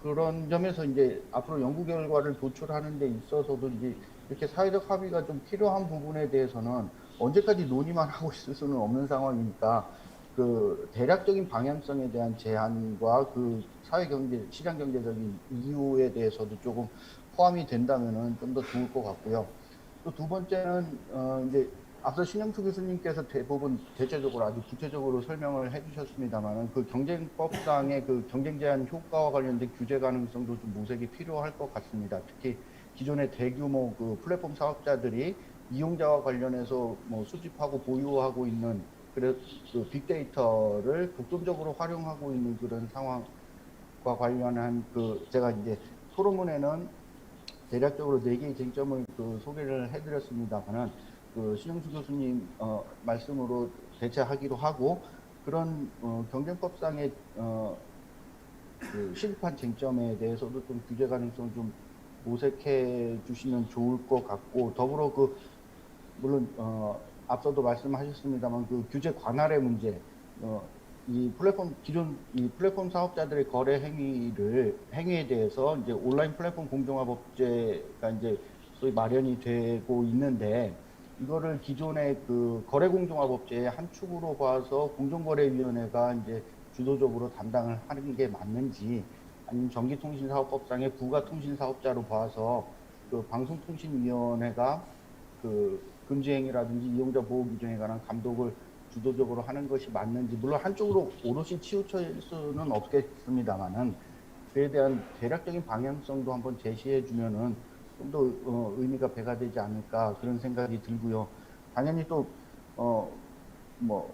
Speaker 3: 그런 점에서 이제 앞으로 연구 결과를 도출하는 데 있어서도 이제 이렇게 사회적 합의가 좀 필요한 부분에 대해서는 언제까지 논의만 하고 있을 수는 없는 상황이니까 그 대략적인 방향성에 대한 제안과 그 사회 경제, 시장 경제적인 이유에 대해서도 조금 포함이 된다면은 좀 더 좋을 것 같고요. 또 두 번째는 이제 앞서 신영수 교수님께서 대부분 대체적으로 아주 구체적으로 설명을 해주셨습니다만 그 경쟁법상의 그 경쟁 제한 효과와 관련된 규제 가능성도 좀 모색이 필요할 것 같습니다. 특히 기존의 대규모 그 플랫폼 사업자들이 이용자와 관련해서 뭐 수집하고 보유하고 있는 그 빅데이터를 독점적으로 활용하고 있는 그런 상황과 관련한 제가 이제 토론문에는 대략적으로 4개의 쟁점을 소개를 해드렸습니다만은 신영수 교수님 말씀으로 대체하기로 하고, 그런 경쟁법상의 시급한 쟁점에 대해서도 좀 규제 가능성을 좀 모색해 주시면 좋을 것 같고, 더불어 물론 앞서도 말씀하셨습니다만 그 규제 관할의 문제, 기존 이 플랫폼 사업자들의 거래 행위에 대해서 이제 온라인 플랫폼 공정화법제가 이제 소위 마련이 되고 있는데, 이거를 기존의 그 거래공정화법제의 한 축으로 봐서 공정거래위원회가 이제 주도적으로 담당을 하는 게 맞는지, 아니면 전기통신사업법상의 부가통신사업자로 봐서 그 방송통신위원회가 그 금지행위라든지 이용자 보호 규정에 관한 감독을 주도적으로 하는 것이 맞는지, 물론 한쪽으로 오롯이 치우칠 수는 없겠습니다만은 그에 대한 대략적인 방향성도 한번 제시해 주면은 좀 더 의미가 배가 되지 않을까, 그런 생각이 들고요. 당연히 또 뭐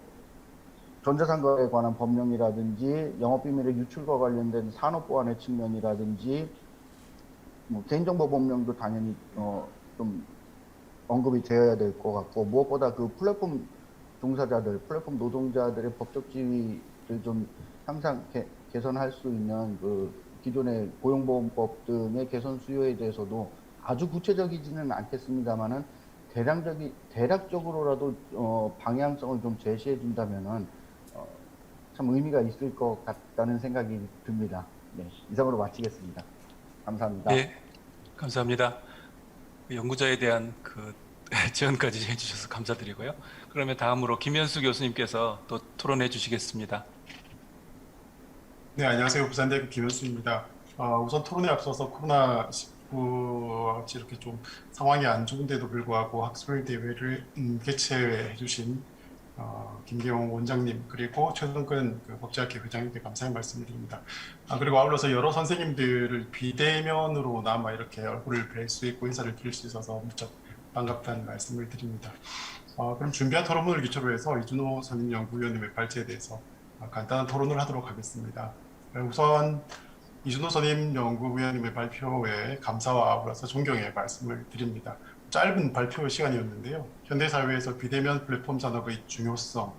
Speaker 3: 전자상거래에 관한 법령이라든지 영업비밀의 유출과 관련된 산업보안의 측면이라든지 뭐 개인정보 법령도 당연히 좀 언급이 되어야 될 것 같고, 무엇보다 그 플랫폼 종사자들, 플랫폼 노동자들의 법적 지위를 좀 항상 개선할 수 있는 그 기존의 고용보험법 등의 개선 수요에 대해서도 아주 구체적이지는 않겠습니다만은 대략적으로라도 방향성을 좀 제시해 준다면은 참 의미가 있을 것 같다는 생각이 듭니다. 네, 이상으로 마치겠습니다. 감사합니다.
Speaker 2: 네, 감사합니다. 연구자에 대한 그 지원까지 해주셔서 감사드리고요. 그러면 다음으로 김현수 교수님께서 또 토론해 주시겠습니다.
Speaker 4: 네, 안녕하세요. 부산대학교 김현수입니다. 우선 토론에 앞서서 코로나19 이렇게 좀 상황이 안 좋은데도 불구하고 학술 대회를 개최해 주신 김계용 원장님, 그리고 최동근 법제학회 회장님께 감사의 말씀을 드립니다. 그리고 아울러서 여러 선생님들을 비대면으로나마 이렇게 얼굴을 뵐 수 있고 인사를 드릴 수 있어서 무척 반갑다는 말씀을 드립니다. 그럼 준비한 토론문을 기초로 해서 이준호 선임연구위원님의 발제에 대해서 간단한 토론을 하도록 하겠습니다. 우선 이준호 선임연구위원님의 발표에 감사와 아울러서 존경의 말씀을 드립니다. 짧은 발표 시간이었는데요. 현대사회에서 비대면 플랫폼 산업의 중요성,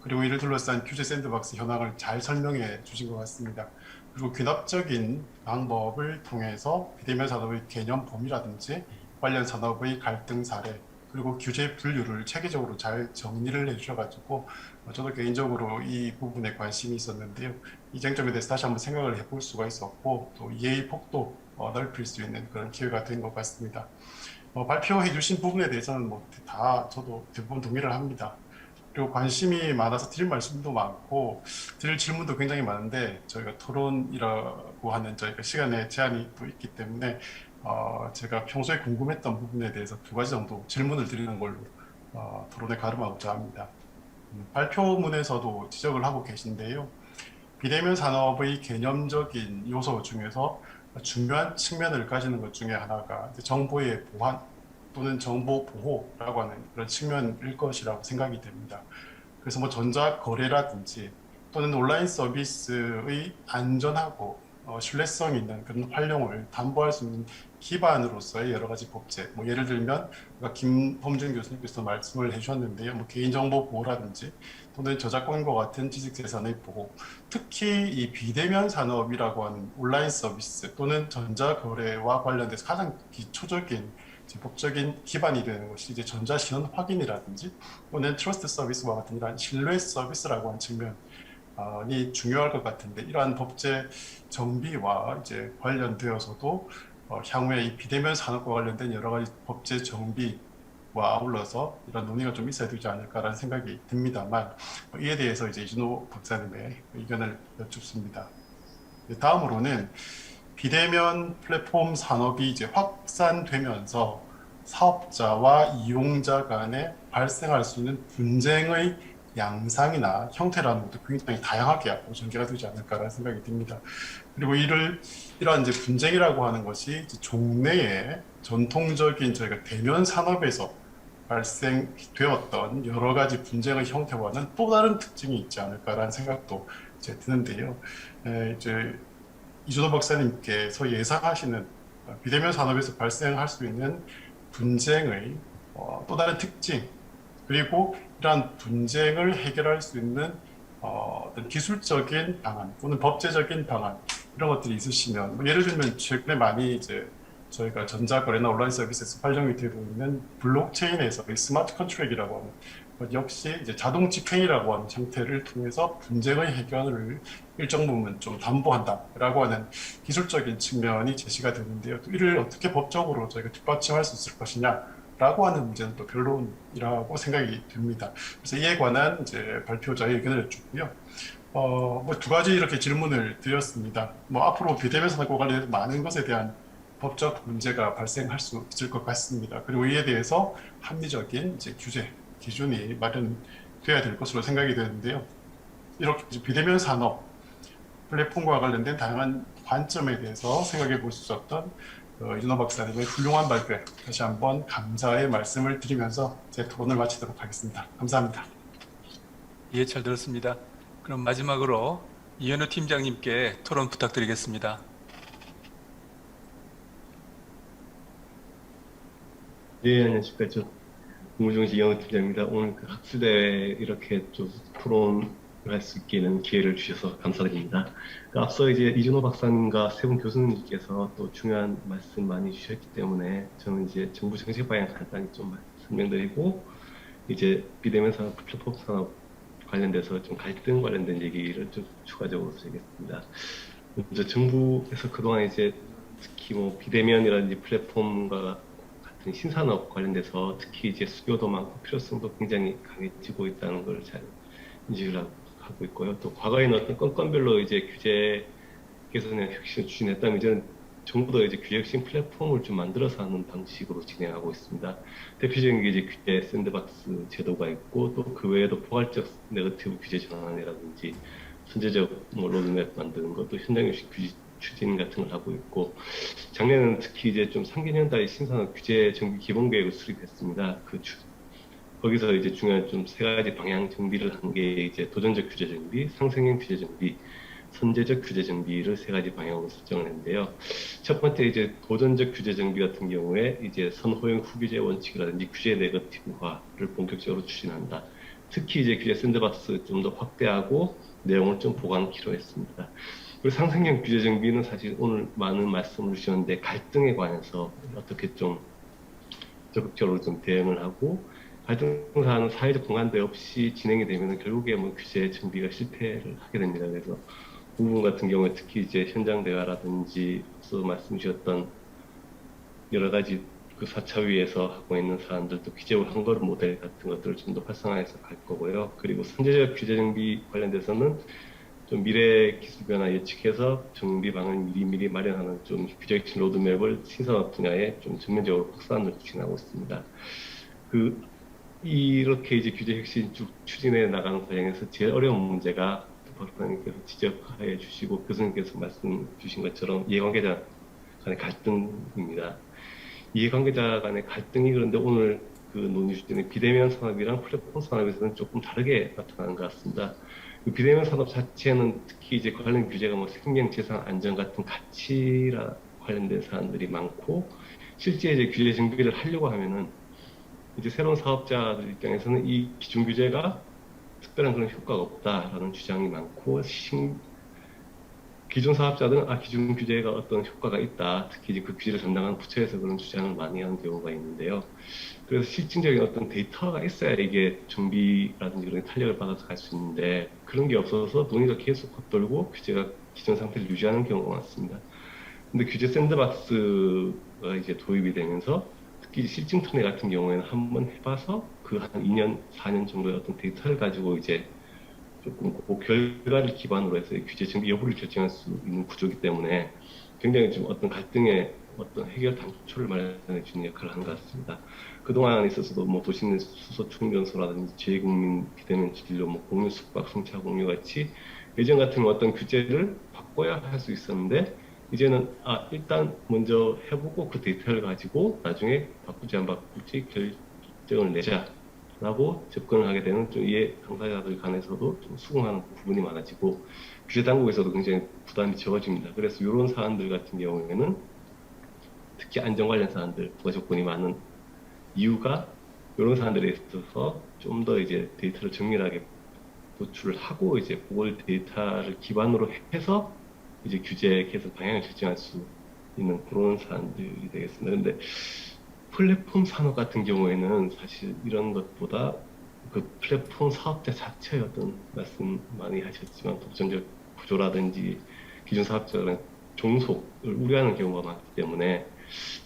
Speaker 4: 그리고 이를 둘러싼 규제 샌드박스 현황을 잘 설명해 주신 것 같습니다. 그리고 귀납적인 방법을 통해서 비대면 산업의 개념 범위라든지 관련 산업의 갈등 사례, 그리고 규제 분류를 체계적으로 잘 정리를 해주셔가지고 저도 개인적으로 이 부분에 관심이 있었는데요. 이 쟁점에 대해서 다시 한번 생각을 해볼 수가 있었고, 또 이해의 폭도 넓힐 수 있는 그런 기회가 된 것 같습니다. 발표해 주신 부분에 대해서는 저도 대부분 동의를 합니다. 그리고 관심이 많아서 드릴 말씀도 많고 드릴 질문도 굉장히 많은데, 저희가 토론이라고 하는 저희가 시간에 제한이 또 있기 때문에 제가 평소에 궁금했던 부분에 대해서 2가지 정도 질문을 드리는 걸로 토론에 가름하고자 합니다. 발표문에서도 지적을 하고 계신데요. 비대면 산업의 개념적인 요소 중에서 중요한 측면을 가지는 것 중에 하나가 정보의 보안, 또는 정보 보호라고 하는 그런 측면일 것이라고 생각이 됩니다. 그래서 뭐 전자 거래라든지 또는 온라인 서비스의 안전하고 신뢰성 있는 그런 활용을 담보할 수 있는 기반으로서의 여러 가지 법제, 뭐 예를 들면 김범준 교수님께서 말씀을 해주셨는데요, 뭐 개인정보 보호라든지 또는 저작권과 같은 지식재산의 보호, 특히 이 비대면 산업이라고 하는 온라인 서비스 또는 전자거래와 관련돼서 가장 기초적인 법적인 기반이 되는 것이 이제 전자신원 확인이라든지 또는 트러스트 서비스와 같은 이러한 신뢰 서비스라고 하는 측면이 중요할 것 같은데, 이러한 법제 정비와 이제 관련되어서도 향후에 이 비대면 산업과 관련된 여러 가지 법제 정비와 아울러서 이런 논의가 좀 있어야 되지 않을까라는 생각이 듭니다만, 이에 대해서 이제 이준호 박사님의 의견을 여쭙습니다. 다음으로는 비대면 플랫폼 산업이 이제 확산되면서 사업자와 이용자 간에 발생할 수 있는 분쟁의 양상이나 형태라는 것도 굉장히 다양하게 앞으로 전개가 되지 않을까라는 생각이 듭니다. 그리고 이러한 이제 분쟁이라고 하는 것이 이제 종래의 전통적인 저희가 대면 산업에서 발생되었던 여러 가지 분쟁의 형태와는 또 다른 특징이 있지 않을까라는 생각도 이제 드는데요. 이제 이준호 박사님께서 예상하시는 비대면 산업에서 발생할 수 있는 분쟁의 또 다른 특징, 그리고 이러한 분쟁을 해결할 수 있는 어떤 기술적인 방안 또는 법제적인 방안, 이런 것들이 있으시면, 뭐 예를 들면 최근에 많이 이제 저희가 전자거래나 온라인 서비스에서 활용이 되고 있는 블록체인에서 스마트 컨트랙이라고 하는 것 역시 이제 자동 집행이라고 하는 형태를 통해서 분쟁의 해결을 일정 부분 좀 담보한다라고 하는 기술적인 측면이 제시가 되는데요. 또 이를 어떻게 법적으로 저희가 뒷받침할 수 있을 것이냐라고 하는 문제는 또 변론이라고 생각이 듭니다. 그래서 이에 관한 이제 발표자의 의견을 여쭙고요. 뭐 두 가지 이렇게 질문을 드렸습니다. 뭐 앞으로 비대면 산업과 관련된 많은 것에 대한 법적 문제가 발생할 수 있을 것 같습니다. 그리고 이에 대해서 합리적인 이제 규제 기준이 마련돼야 될 것으로 생각이 되는데요. 이렇게 이제 비대면 산업 플랫폼과 관련된 다양한 관점에 대해서 생각해 볼 수 있었던 이준호 박사님의 훌륭한 발표에 다시 한번 감사의 말씀을 드리면서 제 토론을 마치도록 하겠습니다. 감사합니다.
Speaker 2: 예, 잘 들었습니다. 그럼 마지막으로 이현우 팀장님께 토론 부탁드리겠습니다.
Speaker 5: 네, 안녕하십니까. 저 국무중시 이영우 팀장입니다. 오늘 그 학술대회 이렇게 좀 토론을 할 수 있게는 기회를 주셔서 감사드립니다. 앞서 이제 이준호 박사님과 세 분 교수님께서 또 중요한 말씀 많이 주셨기 때문에 저는 이제 정부 정책 방향 간단히 좀 설명드리고, 이제 비대면 산업, 플랫폼 산업 관련돼서 좀 갈등 관련된 얘기를 좀 추가적으로 드리겠습니다. 먼저 정부에서 그동안 이제 특히 뭐 비대면이라든지 플랫폼과 같은 신산업 관련돼서 특히 이제 수요도 많고 필요성도 굉장히 강해지고 있다는 걸 잘 인식을 하고 있고요. 또 과거에는 어떤 건건별로 이제 규제 개선의 혁신을 추진했다면 이제는 정부도 이제 규제 혁신 플랫폼을 좀 만들어서 하는 방식으로 진행하고 있습니다. 대표적인 게 이제 규제 샌드박스 제도가 있고, 또 그 외에도 포괄적 네거티브 규제 전환이라든지 선제적 뭐 로드맵 만드는 것도 현장형식 규제 추진 같은 걸 하고 있고, 작년에는 특히 이제 좀 상개년달에 신산업 규제 정비 기본계획을 수립했습니다. 거기서 이제 중요한 좀 세 가지 방향 정비를 한 게 이제 도전적 규제 정비, 상생형 규제 정비, 선제적 규제 정비를 세 가지 방향으로 설정을 했는데요. 첫 번째 이제 도전적 규제 정비 같은 경우에 이제 선호형 후규제 원칙이라든지 규제 네거티브화를 본격적으로 추진한다. 특히 이제 규제 샌드박스 좀 더 확대하고 내용을 좀 보강키로 했습니다. 그리고 상생형 규제 정비는 사실 오늘 많은 말씀을 주셨는데 갈등에 관해서 어떻게 좀 적극적으로 좀 대응을 하고, 갈등 사안은 사회적 공감대 없이 진행이 되면 결국에 뭐 규제 정비가 실패를 하게 됩니다. 그래서 그 부분 같은 경우에 특히 이제 현장 대화라든지 앞서 말씀 주셨던 여러 가지 그 4차위에서 하고 있는 사안들도 규제를 한 걸음 모델 같은 것들을 좀 더 활성화해서 갈 거고요. 그리고 선제적 규제 정비 관련돼서는 좀 미래 기술 변화 예측해서 정비 방안 미리 마련하는 좀 규제 혁신 로드맵을 신산업 분야에 좀 전면적으로 확산을 추진하고 있습니다. 이렇게 이제 규제 혁신 쭉 추진해 나가는 과정에서 제일 어려운 문제가 박사님께서 지적해 주시고 교수님께서 말씀 주신 것처럼 이해관계자 간의 갈등입니다. 이해관계자 간의 갈등이 그런데 오늘 그 논의 주제는 비대면 산업이랑 플랫폼 산업에서는 조금 다르게 나타나는 것 같습니다. 그 비대면 산업 자체는 특히 이제 관련 규제가 뭐 생명, 재산, 안전 같은 가치라 관련된 사안들이 많고 실제 이제 규제 정비를 하려고 하면은 이제 새로운 사업자들 입장에서는 이 기존 규제가 특별한 그런 효과가 없다라는 주장이 많고 기존 사업자들은 기존 규제가 어떤 효과가 있다. 특히 이제 그 규제를 담당하는 부처에서 그런 주장을 많이 하는 경우가 있는데요. 그래서 실질적인 어떤 데이터가 있어야 이게 정비라든지 그런 탄력을 받아서 갈 수 있는데 그런 게 없어서 논의가 계속 헛돌고 규제가 기존 상태를 유지하는 경우가 많습니다. 근데 규제 샌드박스가 이제 도입이 되면서 특히 실증 토내 같은 경우에는 한번 해봐서 그 한 2년, 4년 정도의 어떤 데이터를 가지고 이제 조금 그 결과를 기반으로 해서 규제 정비 여부를 결정할 수 있는 구조이기 때문에 굉장히 좀 어떤 갈등의 어떤 해결 단초를 마련해 주는 역할을 하는 것 같습니다. 그동안 있어서도 뭐 도시내 수소 충전소라든지 재국민 비대면 진료, 뭐 공유 숙박, 승차 공유 같이 예전 같은 어떤 규제를 바꿔야 할 수 있었는데 이제는 일단 먼저 해보고 그 데이터를 가지고 나중에 바꾸지 안 바꾸지 결정을 내자라고 접근을 하게 되는 좀 이해 당사자들 간에서도 좀 수긍하는 부분이 많아지고 규제 당국에서도 굉장히 부담이 적어집니다. 그래서 이런 사안들 같은 경우에는 특히 안전 관련 사안들 부가 조건이 많은 이유가 이런 사안들에 있어서 좀 더 이제 데이터를 정밀하게 도출을 하고 이제 그걸 데이터를 기반으로 해서 이제 규제 개선 방향을 결정할 수 있는 그런 사안들이 되겠습니다. 근데 플랫폼 산업 같은 경우에는 사실 이런 것보다 그 플랫폼 사업자 자체의 어떤 말씀 많이 하셨지만 독점적 구조라든지 기존 사업자는 종속을 우려하는 경우가 많기 때문에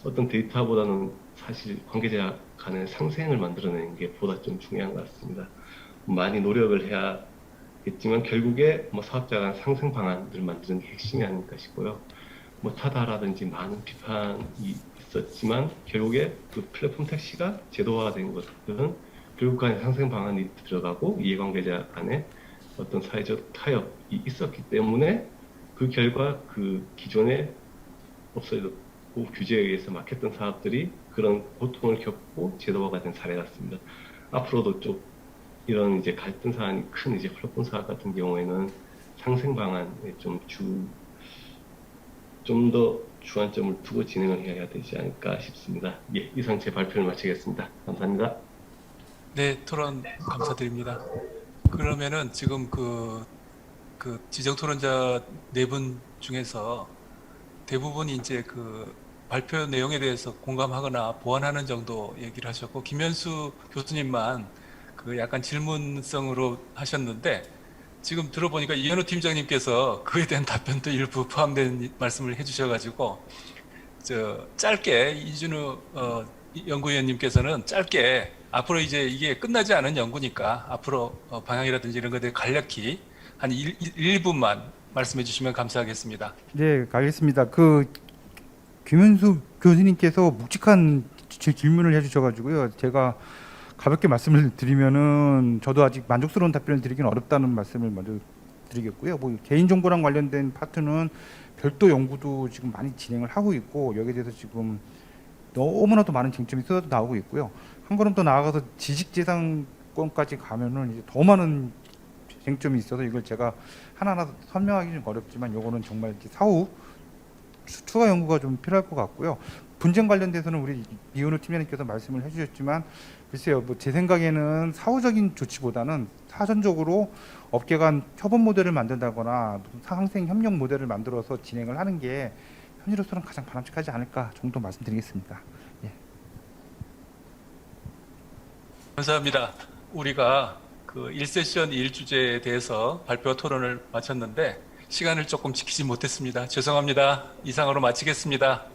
Speaker 5: 어떤 데이터보다는 사실 관계자 간의 상생을 만들어내는 게 보다 좀 중요한 것 같습니다. 많이 노력을 해야겠지만 결국에 뭐 사업자 간 상생 방안을 만드는 게 핵심이 아닐까 싶고요. 뭐 타다라든지 많은 비판이 있었지만 결국에 그 플랫폼 택시가 제도화가 된 것들은 결국 간에 상생 방안이 들어가고 이해관계자 간에 어떤 사회적 타협이 있었기 때문에 그 결과 그 기존에 없어졌고 규제에 의해서 막혔던 사업들이 그런 고통을 겪고 제도화가 된 사례 같습니다. 앞으로도 좀 이런 이제 갈등 사안이 큰 이제 플랫폼 사업 같은 경우에는 상생 방안에 좀 더 주안점을 두고 진행을 해야 되지 않을까 싶습니다. 예, 이상 제 발표를 마치겠습니다. 감사합니다.
Speaker 2: 네, 토론 감사드립니다. 그러면은 지금 그 지정 토론자 4분 중에서 대부분이 이제 그 발표 내용에 대해서 공감하거나 보완하는 정도 얘기를 하셨고, 김현수 교수님만 그 약간 질문성으로 하셨는데, 지금 들어보니까 이현우 팀장님께서 그에 대한 답변도 일부 포함된 말씀을 해주셔가지고, 짧게 이준우 연구위원님께서는 짧게 앞으로 이제 이게 끝나지 않은 연구니까 앞으로 방향이라든지 이런 것에 대해 간략히 한 1분만 말씀해 주시면 감사하겠습니다.
Speaker 6: 네, 알겠습니다. 김현수 교수님께서 묵직한 질문을 해주셔가지고요. 제가 가볍게 말씀을 드리면은 저도 아직 만족스러운 답변을 드리기는 어렵다는 말씀을 먼저 드리겠고요. 뭐 개인정보랑 관련된 파트는 별도 연구도 지금 많이 진행을 하고 있고 여기에 대해서 지금 너무나도 많은 쟁점이 쏟아져 나오고 있고요. 한 걸음 더 나아가서 지식재산권까지 가면은 이제 더 많은 쟁점이 있어서 이걸 제가 하나하나 설명하기 좀 어렵지만 요거는 정말 사후 추가 연구가 좀 필요할 것 같고요. 분쟁 관련돼서는 우리 이은호 팀장님께서 말씀을 해주셨지만 글쎄요, 뭐 제 생각에는 사후적인 조치보다는 사전적으로 업계 간 협업 모델을 만든다거나 상생 협력 모델을 만들어서 진행을 하는 게 현재로서는 가장 바람직하지 않을까 정도 말씀드리겠습니다. 예.
Speaker 2: 감사합니다. 우리가 그 1세션 1주제에 대해서 발표 토론을 마쳤는데 시간을 조금 지키지 못했습니다. 죄송합니다. 이상으로 마치겠습니다.